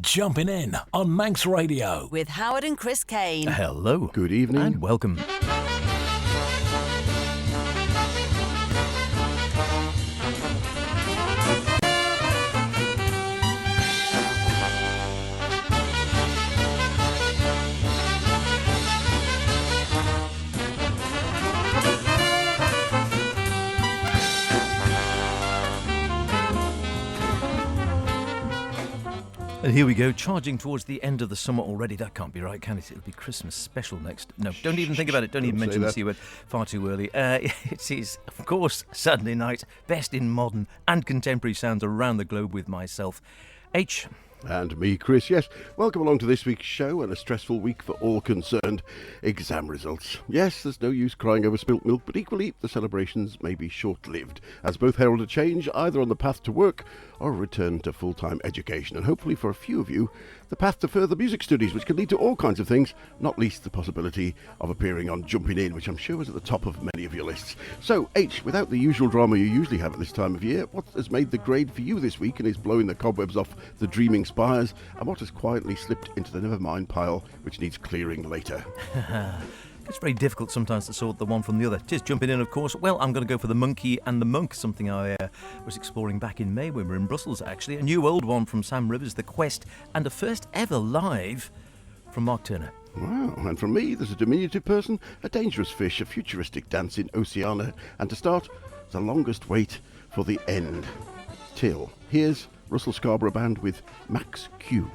Jumpin In on Manx Radio. With Howard and Chris Kane. Hello. Good evening. And welcome. And here we go, charging towards the end of the summer already. That can't be right, can it? It'll be Christmas special next. No, don't even think about it. Don't even mention the C word. Far too early. It is, of course, Saturday night. Best in modern and contemporary sounds around the globe with myself, H. And me, Chris. Yes, welcome along to this week's show, and a stressful week for all concerned. Exam results. Yes, there's no use crying over spilt milk, but equally, the celebrations may be short-lived, as both herald a change either on the path to work or a return to full-time education, and hopefully for a few of you, the path to further music studies, which can lead to all kinds of things, not least the possibility of appearing on Jumpin In, which I'm sure is at the top of many of your lists. So, H, without the usual drama you usually have at this time of year, what has made the grade for you this week and is blowing the cobwebs off the dreaming spires, and what has quietly slipped into the never-mind pile, which needs clearing later? It's very difficult sometimes to sort the one from the other. Just jumping in, of course. Well, I'm going to go for The Monkey and the Monk, something I was exploring back in May when we were in Brussels, actually. A new old one from Sam Rivers, The Quest, and a first ever live from Mark Turner. Wow, and from me, there's a diminutive person, a dangerous fish, a futuristic dance in Oceania, and to start, the longest wait for the end. Till, here's Russell Scarborough Band with Max Q.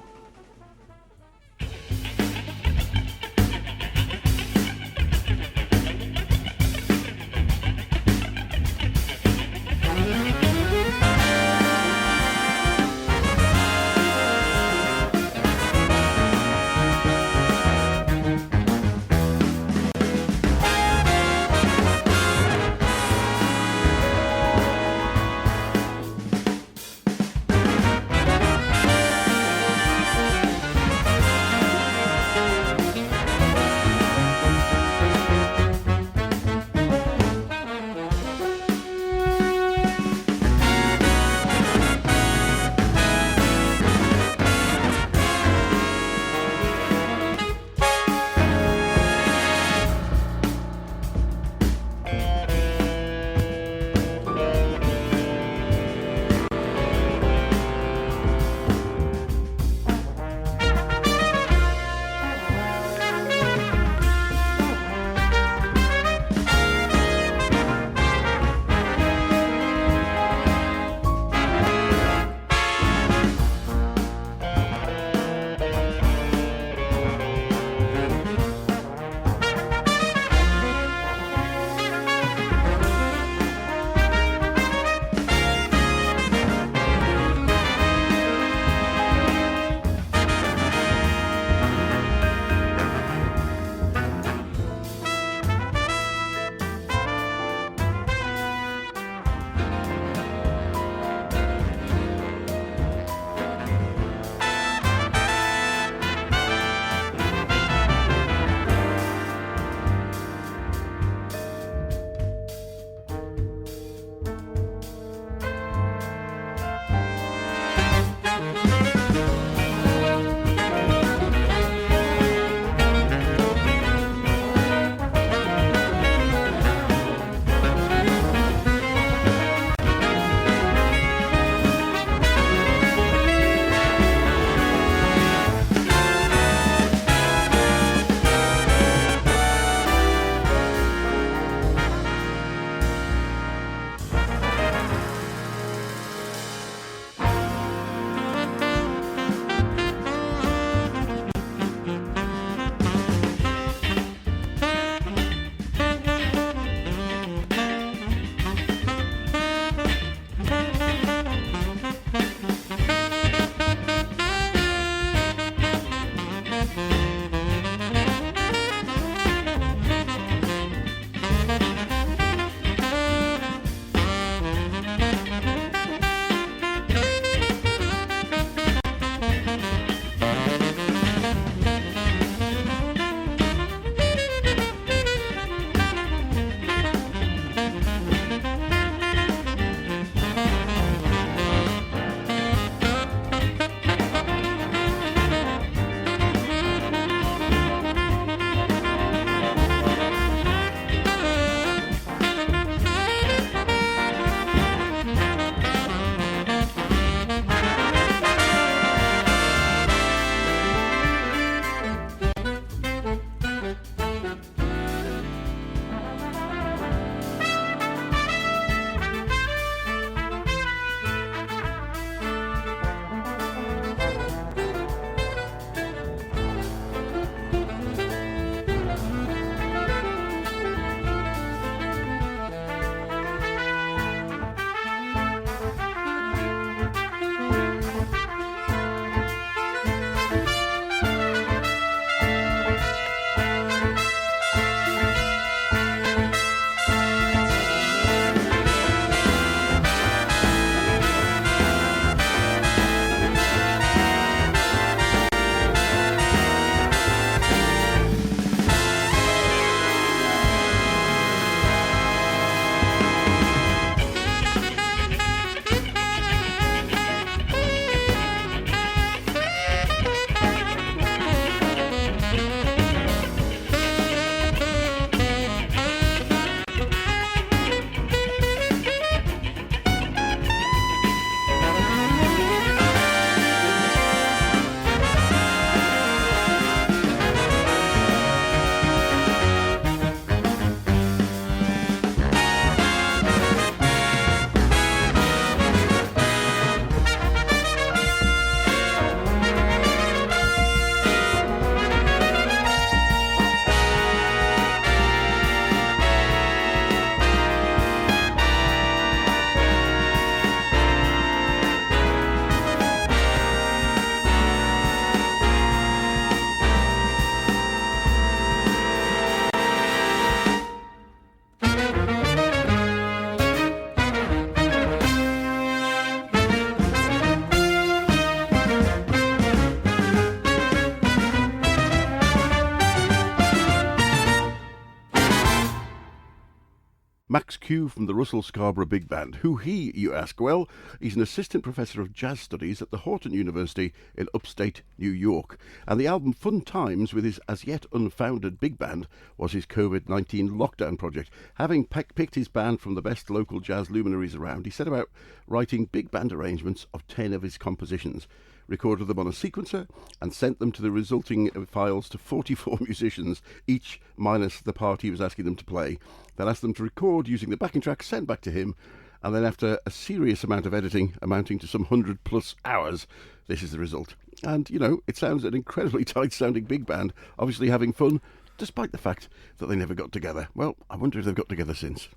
Max Q from the Russell Scarborough Big Band. Who he, you ask? Well, he's an assistant professor of jazz studies at the Houghton University in upstate New York. And the album Fun Times with his as yet unfounded big band was his COVID-19 lockdown project. Having picked his band from the best local jazz luminaries around, he set about writing big band arrangements of 10 of his compositions, recorded them on a sequencer and sent them to the resulting files to 44 musicians, each minus the part he was asking them to play. Then asked them to record using the backing track sent back to him, and then after a serious amount of editing amounting to some 100+ hours, this is the result. And, you know, it sounds an incredibly tight-sounding big band, obviously having fun, despite the fact that they never got together. Well, I wonder if they've got together since.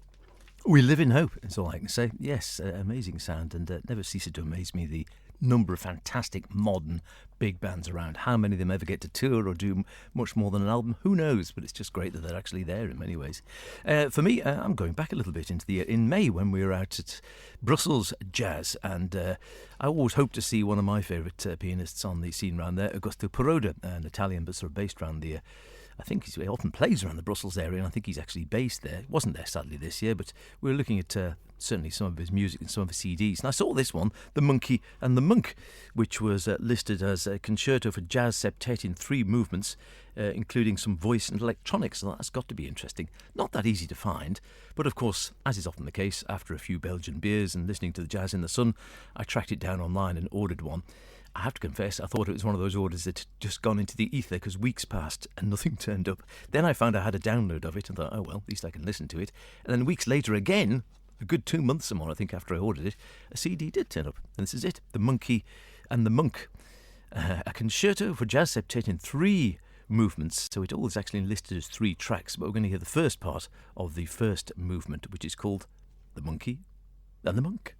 We live in hope, is all I can say. Yes, amazing sound, and never ceases to amaze me the number of fantastic modern big bands around. How many of them ever get to tour or do much more than an album? Who knows? But it's just great that they're actually there in many ways. For me, I'm going back a little bit into the year. In May, when we were out at Brussels Jazz, and I always hope to see one of my favourite pianists on the scene around there, Augusto Pirodha, an Italian but sort of based around the I think he often plays around the Brussels area, and I think he's actually based there. Wasn't there, sadly, this year, but we were looking at certainly some of his music and some of his CDs. And I saw this one, The Monkey and the Monk, which was listed as a concerto for jazz septet in 3 movements, including some voice and electronics. So that's got to be interesting. Not that easy to find, but of course, as is often the case, after a few Belgian beers and listening to the Jazz in the Sun, I tracked it down online and ordered one. I have to confess, I thought it was one of those orders that had just gone into the ether because weeks passed and nothing turned up. Then I found I had a download of it and thought, oh well, at least I can listen to it. And then weeks later again, a good 2 months or more, I think, after I ordered it, a CD did turn up. And this is it, The Monkey and the Monk. A concerto for jazz septet in 3 movements. So it all is actually listed as 3 tracks, but we're going to hear the first part of the first movement, which is called The Monkey and the Monk.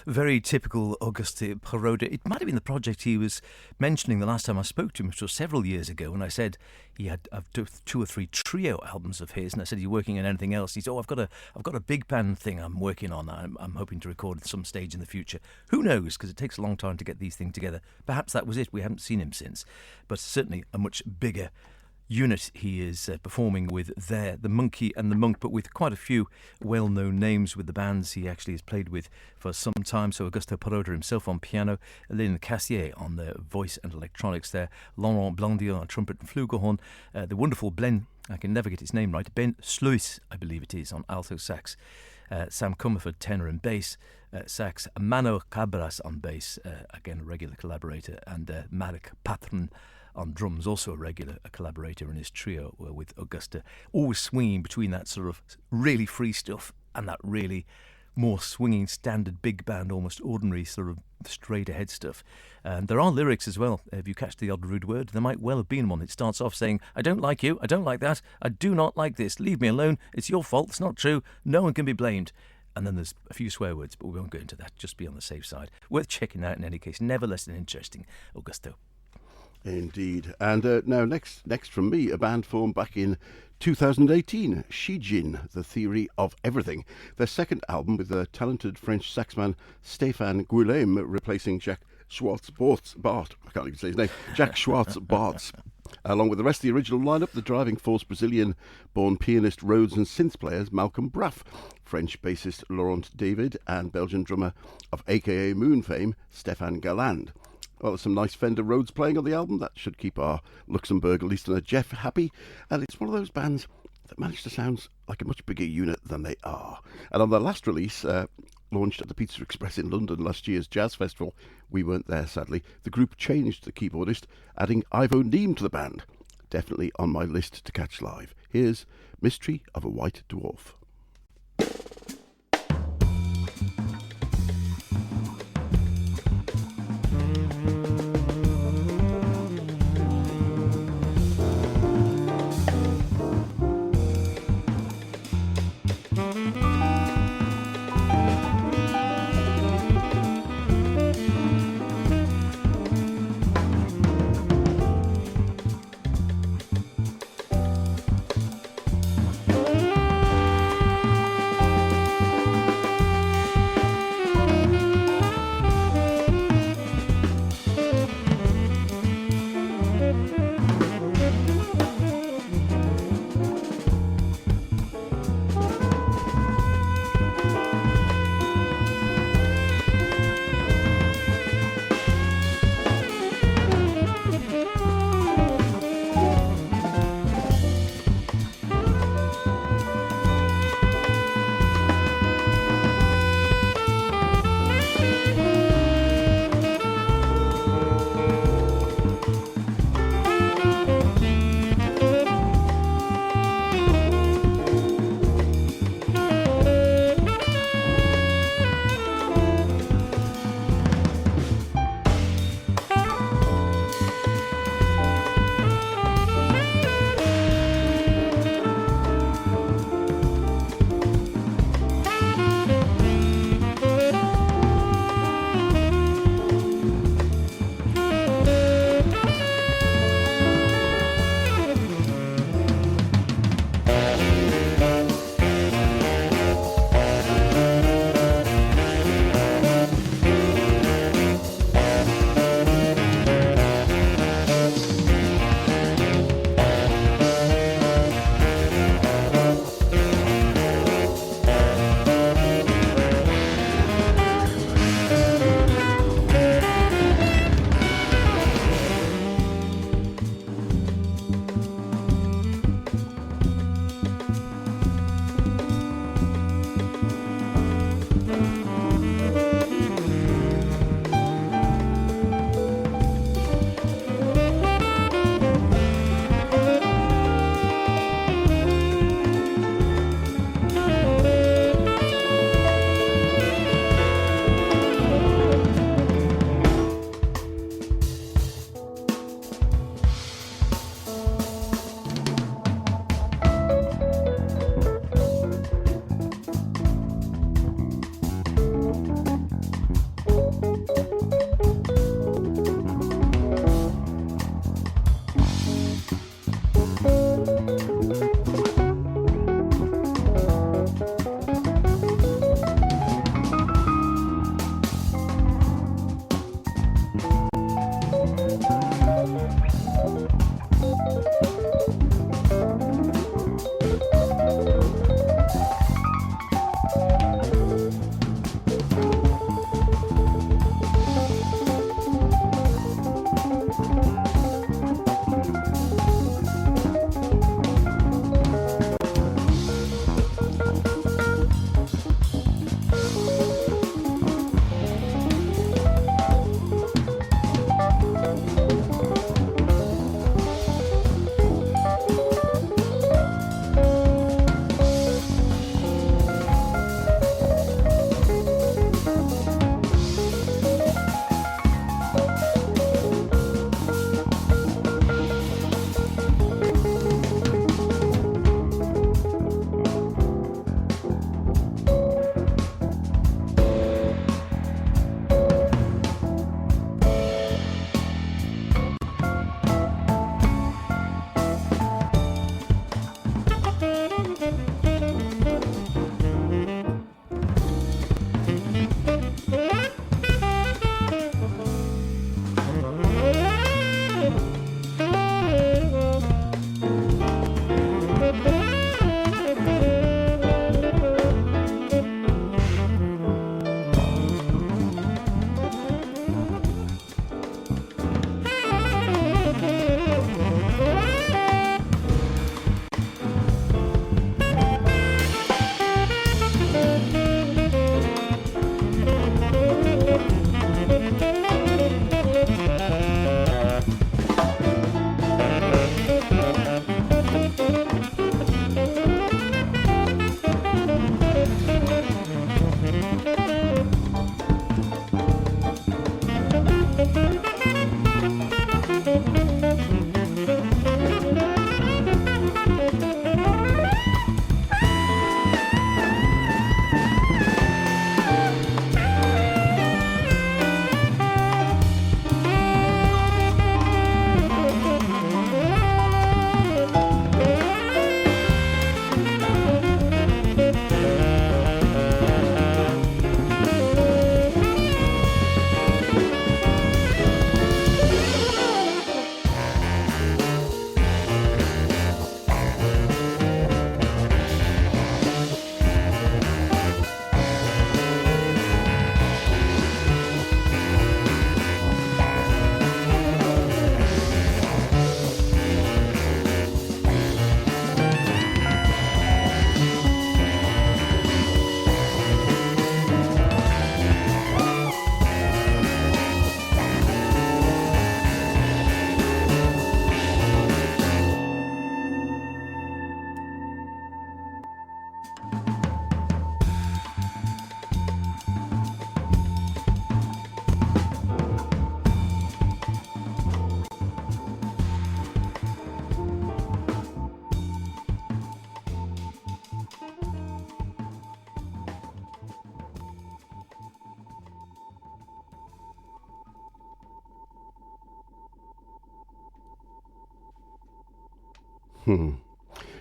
Very typical Augusto Pirodha. It might have been the project he was mentioning the last time I spoke to him, which was several years ago, and I said he had two or three trio albums of his, and I said, "Are you working on anything else?" He said, "Oh, I've got a big band thing I'm working on. I'm hoping to record at some stage in the future. Who knows? Because it takes a long time to get these things together. Perhaps that was it. We haven't seen him since, but certainly a much bigger unit he is performing with there, the Monkey and the Monk, but with quite a few well-known names with the bands he actually has played with for some time. So Augusto Pirodha himself on piano, Lynn Cassier on the voice and electronics there, Laurent Blondier on trumpet and flugelhorn, the wonderful I can never get his name right, Ben Sluis, I believe it is, on alto sax, Sam Comerford tenor and bass, sax, Mano Cabras on bass, again a regular collaborator, and Marek Patron on drums, also a regular collaborator in his trio with Augusta, always swinging between that sort of really free stuff and that really more swinging standard big band, almost ordinary sort of straight ahead stuff. And there are lyrics as well. If you catch the odd rude word, there might well have been one. It starts off saying, "I don't like you, I don't like that, I do not like this, leave me alone, it's your fault, it's not true, no one can be blamed." And then there's a few swear words, but we won't go into that, just be on the safe side. Worth checking out in any case, never less than interesting, Augusto. Indeed. And now next from me, a band formed back in 2018, Shijin, The Theory of Everything. Their second album with the talented French saxman Stéphane Guillaume replacing Jack Schwartz-Bart. I can't even say his name. Jack Schwartz-Bart. Along with the rest of the original lineup, the driving force Brazilian-born pianist, Rhodes and synth players Malcolm Braff, French bassist Laurent David, and Belgian drummer of AKA Moon fame, Stéphane Galland. Well, there's some nice Fender Rhodes playing on the album. That should keep our Luxembourg listener Jeff happy. And it's one of those bands that manage to sound like a much bigger unit than they are. And on their last release, launched at the Pizza Express in London last year's Jazz Festival, we weren't there sadly, the group changed the keyboardist, adding Ivo Neem to the band. Definitely on my list to catch live. Here's Mystery of a White Dwarf.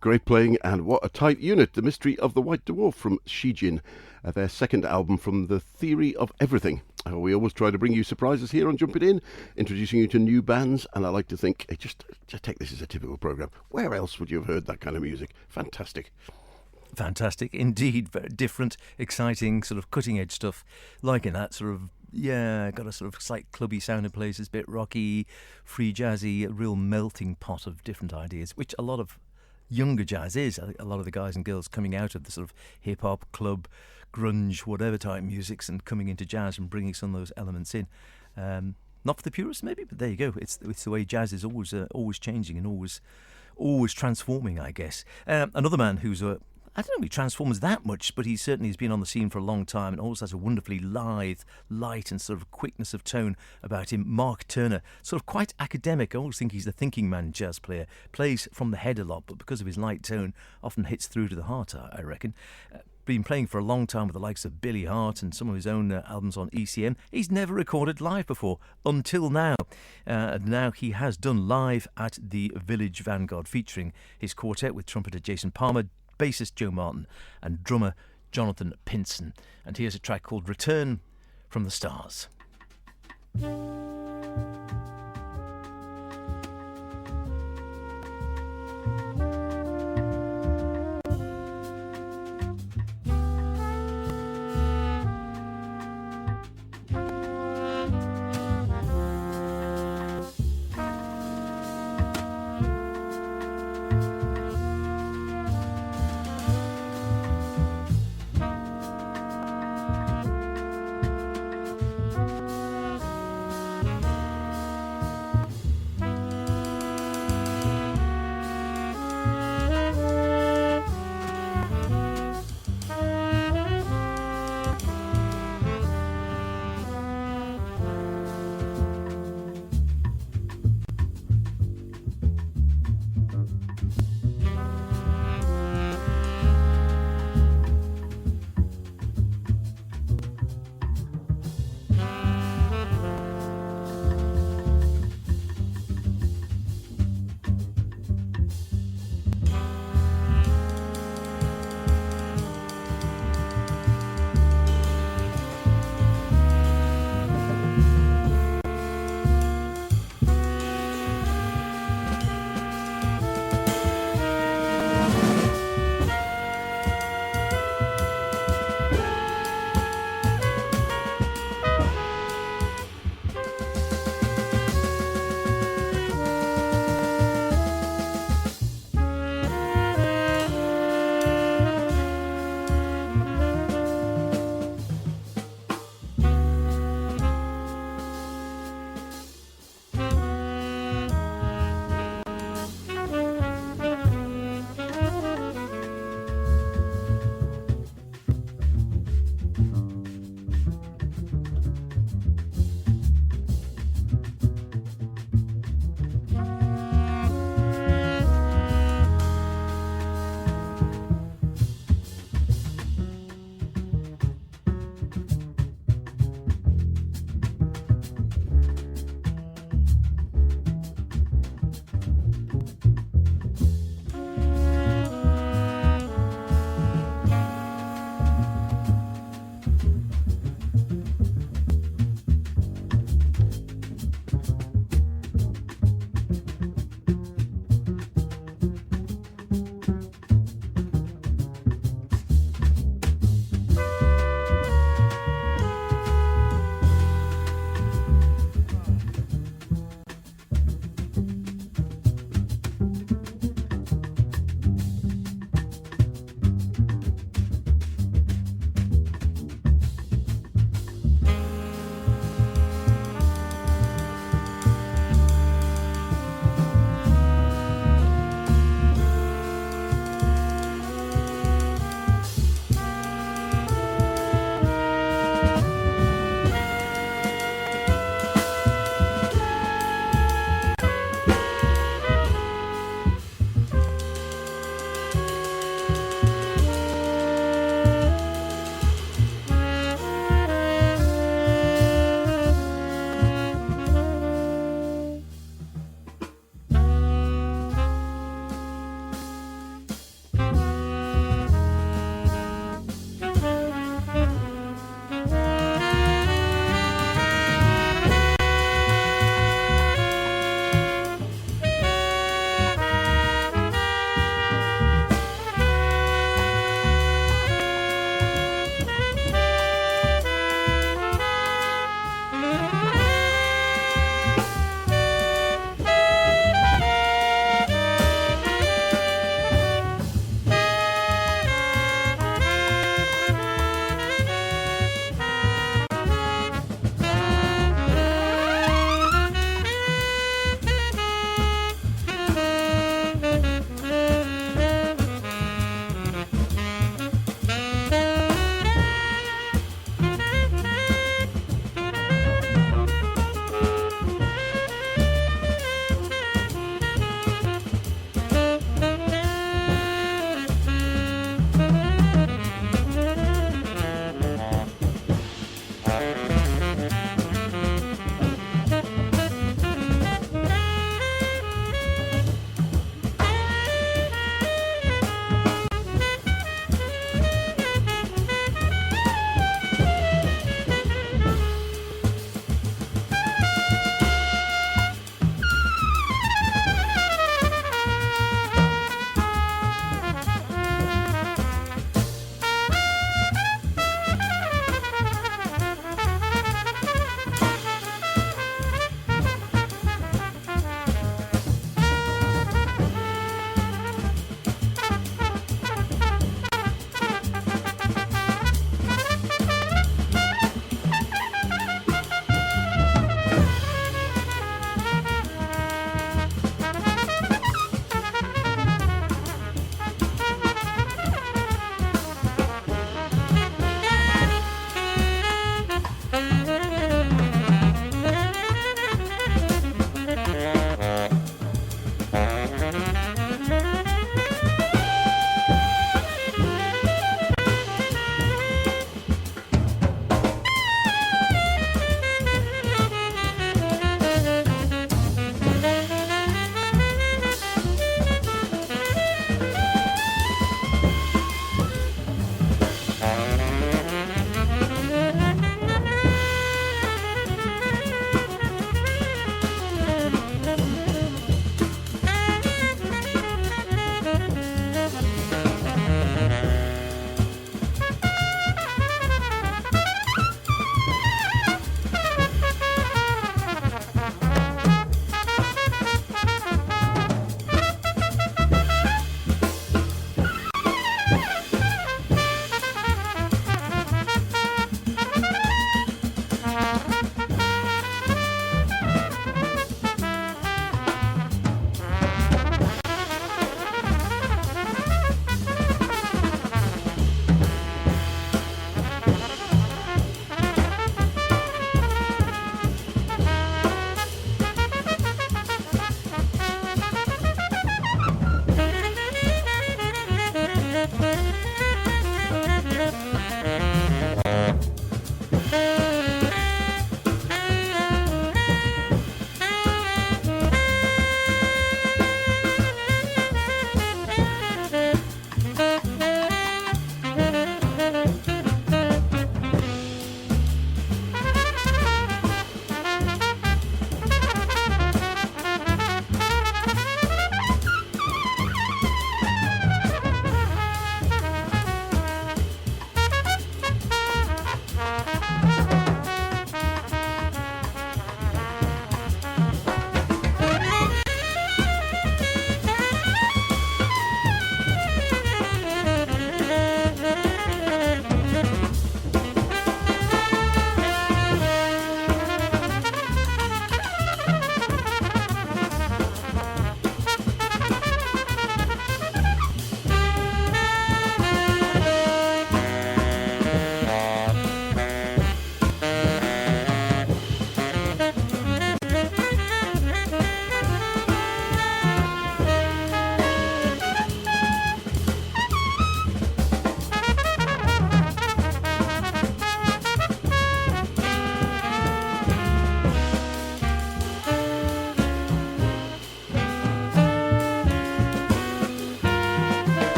Great playing, and what a tight unit. The Mystery of the White Dwarf from Shijin, their second album from The Theory of Everything. We always try to bring you surprises here on Jumpin In, introducing you to new bands, and I like to think, just take this as a typical programme. Where else would you have heard that kind of music? Fantastic. Fantastic indeed. Very different, exciting, sort of cutting edge stuff. Liking that sort of, got a sort of slight clubby sound in places, bit rocky, free jazzy, a real melting pot of different ideas, which a lot of younger jazz is. A lot of the guys and girls coming out of the sort of hip hop, club, grunge, whatever type musics, and coming into jazz and bringing some of those elements in. Not for the purists, maybe, but there you go. It's the way jazz is always changing and always transforming, I guess. Another man who's I don't know if he transforms that much, but he certainly has been on the scene for a long time and always has a wonderfully lithe, light and sort of quickness of tone about him. Mark Turner, sort of quite academic. I always think he's the thinking man jazz player. Plays from the head a lot, but because of his light tone, often hits through to the heart, I reckon. Been playing for a long time with the likes of Billy Hart and some of his own albums on ECM. He's never recorded live before, until now. Now he has done live at the Village Vanguard, featuring his quartet with trumpeter Jason Palmer, bassist Joe Martin and drummer Jonathan Pinson. And here's a track called Return from the Stars.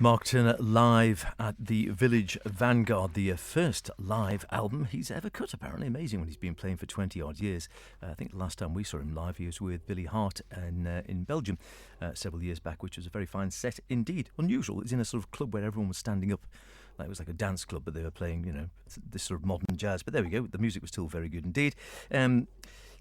Mark Turner live at the Village Vanguard, the first live album he's ever cut, apparently. Amazing when he's been playing for 20 odd years. I think the last time we saw him live he was with Billy Hart in Belgium several years back, which was a very fine set indeed. Unusual. It was in a sort of club where everyone was standing up. It was like a dance club, but they were playing, this sort of modern jazz. But there we go. The music was still very good indeed.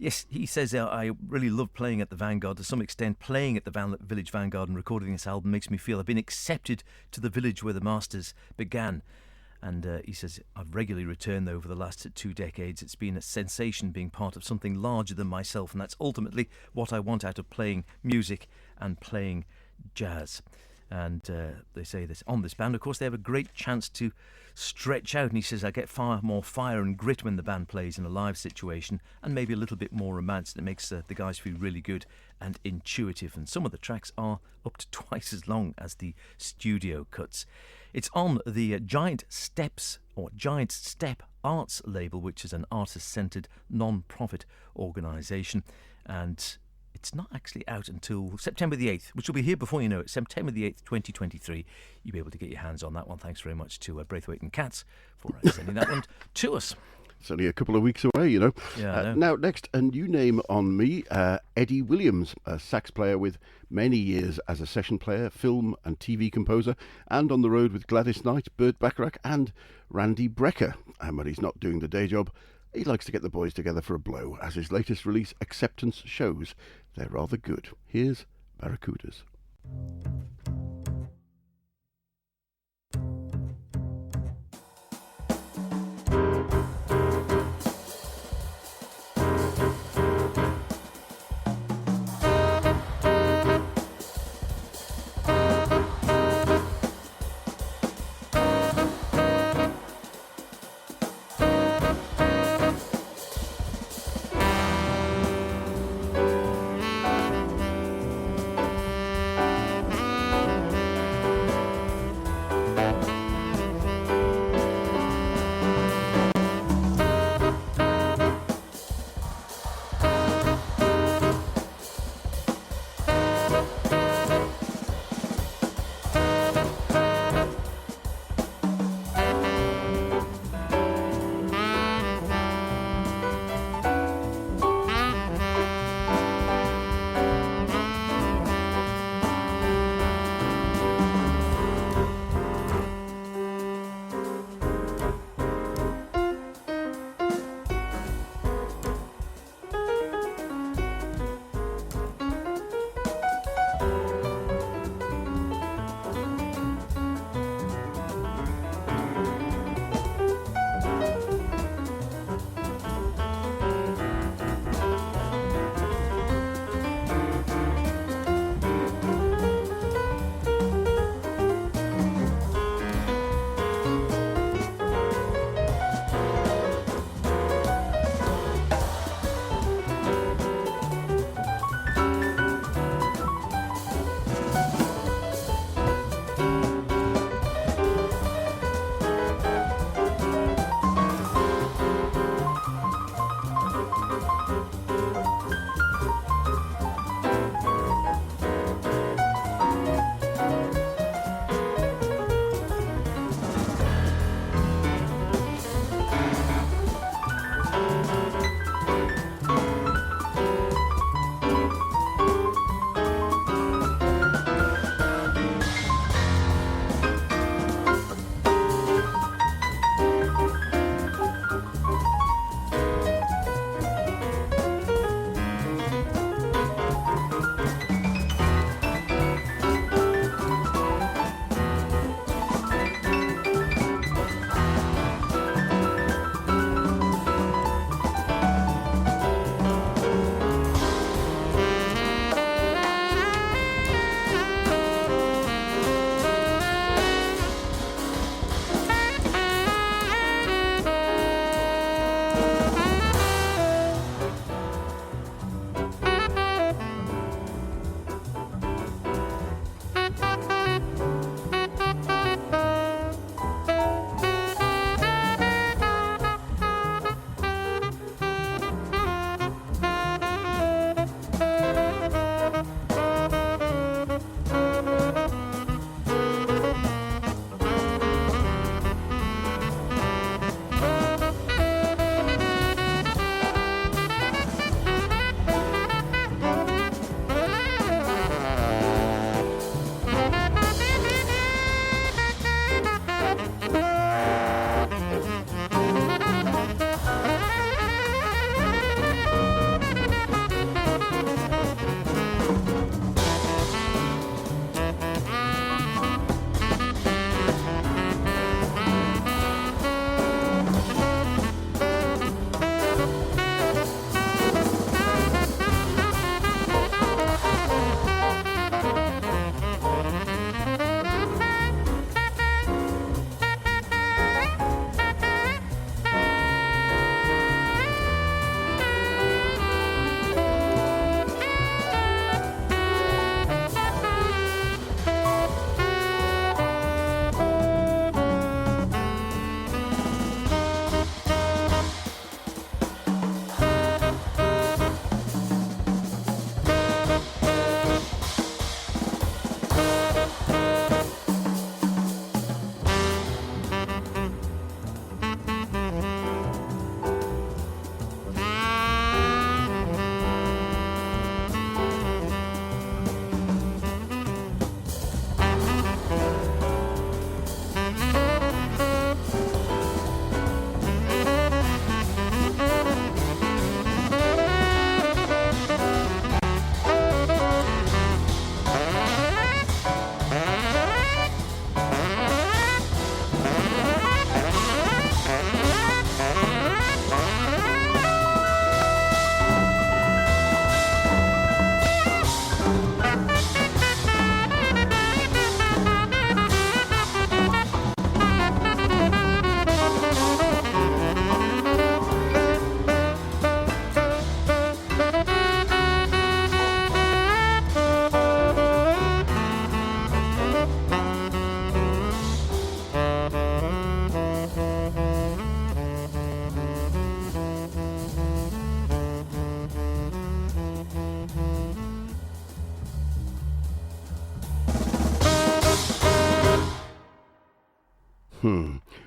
Yes, he says, I really love playing at the Vanguard. To some extent, playing at the Village Vanguard and recording this album makes me feel I've been accepted to the village where the masters began. And he says, I've regularly returned over the last 2 decades. It's been a sensation being part of something larger than myself, and that's ultimately what I want out of playing music and playing jazz. And they say this on this band, of course, they have a great chance to stretch out. And he says, I get far more fire and grit when the band plays in a live situation, and maybe a little bit more romance. It makes the guys feel really good and intuitive. And some of the tracks are up to twice as long as the studio cuts. It's on the Giant Steps or Giant Step Arts label, which is an artist-centred non-profit organisation. And it's not actually out until September the 8th, which will be here before you know it. September the 8th, 2023. You'll be able to get your hands on that one. Thanks very much to Braithwaite and Katz for sending that one to us. It's only a couple of weeks away, Yeah, I know. Now, next, a new name on me, Eddie Williams, a sax player with many years as a session player, film and TV composer, and on the road with Gladys Knight, Burt Bacharach and Randy Brecker. And when he's not doing the day job, he likes to get the boys together for a blow, as his latest release, Acceptance, shows. They're rather good. Here's Barracudas.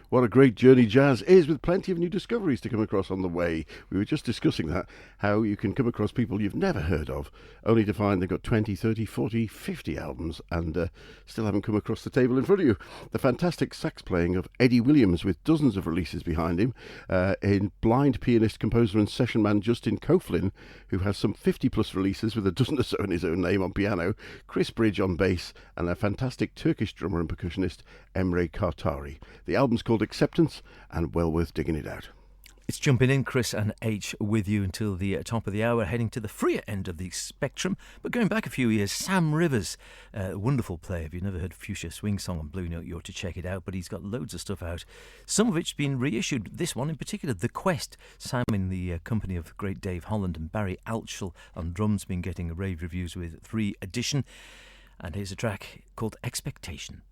What a great journey jazz is, with plenty of new discoveries to come across on the way. We were just discussing that, how you can come across people you've never heard of, only to find they've got 20, 30, 40, 50 albums and still haven't come across the table in front of you. The fantastic sax playing of Eddie Williams, with dozens of releases behind him, in blind pianist, composer and session man Justin Coughlin, who has some 50 plus releases with a dozen or so in his own name on piano, Chris Bridge on bass, and a fantastic Turkish drummer and percussionist Emre Kartari. The album's called Acceptance, and well worth digging it out. It's Jumping In, Chris and H with you until the top of the hour, heading to the freer end of the spectrum. But going back a few years, Sam Rivers, a wonderful player. If you've never heard Fuchsia Swing Song on Blue Note, you ought to check it out. But he's got loads of stuff out, some of which been reissued. This one in particular, The Quest. Sam, in the company of great Dave Holland and Barry Altschul on drums, been getting rave reviews with 3 Edition. And here's a track called Expectation.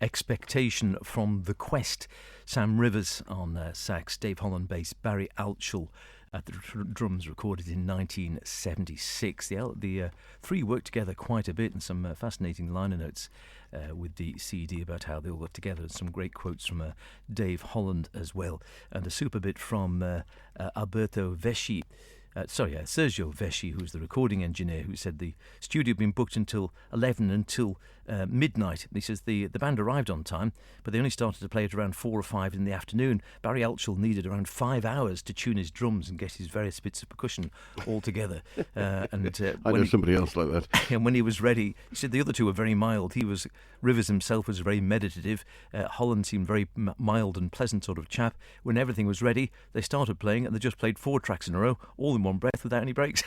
Expectation from The Quest. Sam Rivers on sax, Dave Holland bass, Barry Altschul at the drums, recorded in 1976. The three worked together quite a bit, and some fascinating liner notes with the CD about how they all got together, and some great quotes from Dave Holland as well, and a super bit from Sergio Vesci, who's the recording engineer, who said the studio had been booked until 11 until midnight. He says the band arrived on time, but they only started to play at around 4 or 5 in the afternoon. Barry Altschul needed around 5 hours to tune his drums and get his various bits of percussion all together. I know somebody else like that. And when he was ready, he said the other two were very mild. Rivers himself was very meditative. Holland seemed very mild and pleasant sort of chap. When everything was ready, they started playing, and they just played 4 tracks in a row, all in one breath without any breaks.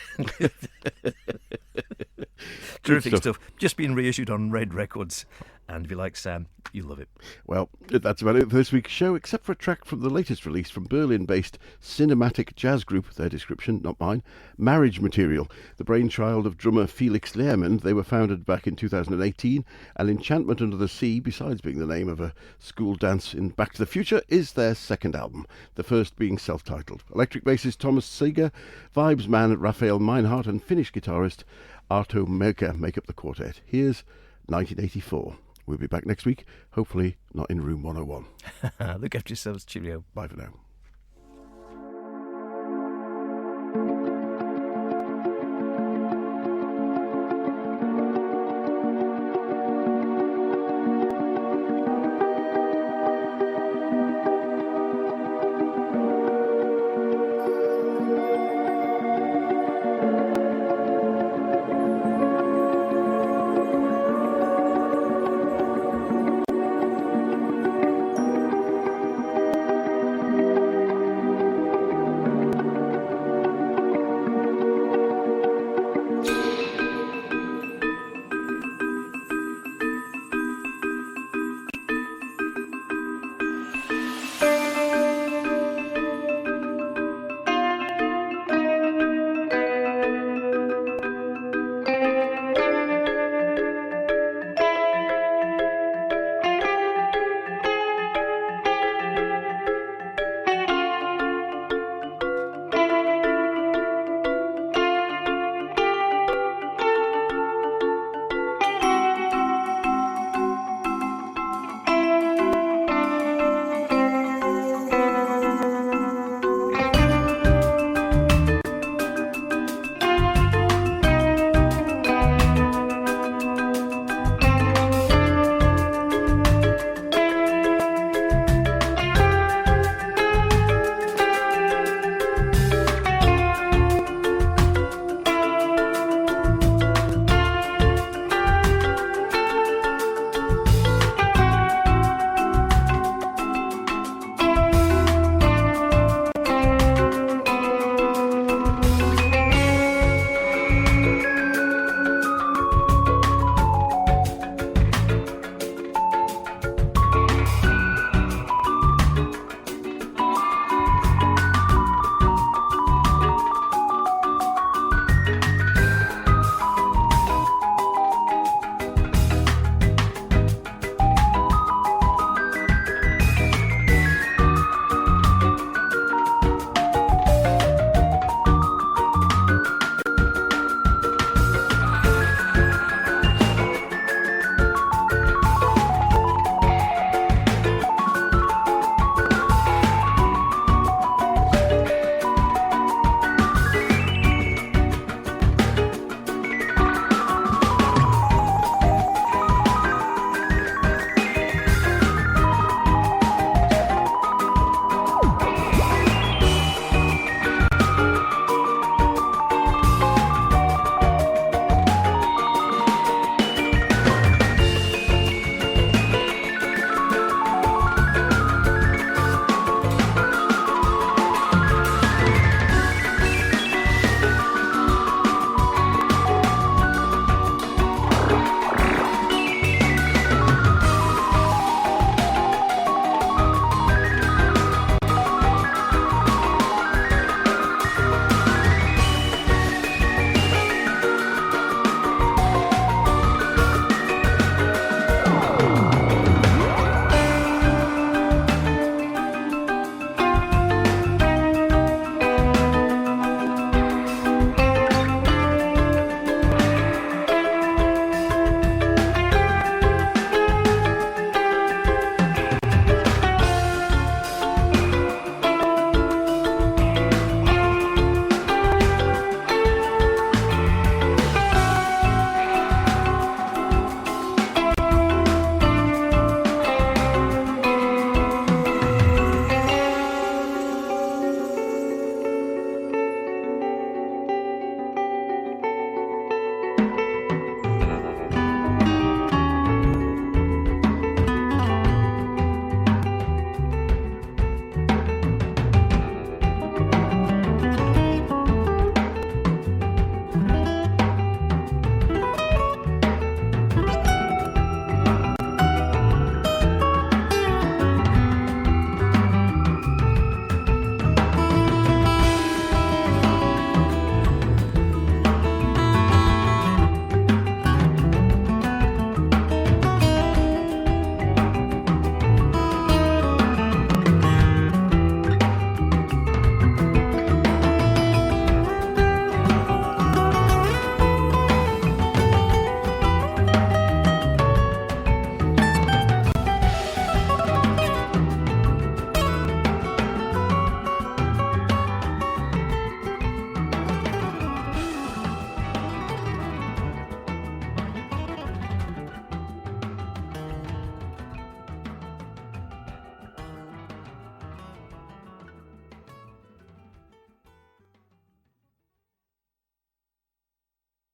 Terrific stuff. Just been reissued on Red Records, and if you like Sam, you love it. Well, that's about it for this week's show, except for a track from the latest release from Berlin-based cinematic jazz group, their description, not mine, Marriage Material. The brainchild of drummer Felix Lehrmann, they were founded back in 2018, and Enchantment Under the Sea, besides being the name of a school dance in Back to the Future, is their second album, the first being self-titled. Electric bassist Thomas Seger, vibes man Raphael Meinhardt, and Finnish guitarist Arto Melker make up the quartet. Here's 1984. We'll be back next week, hopefully not in room 101. Look after yourselves. Cheerio. Bye for now.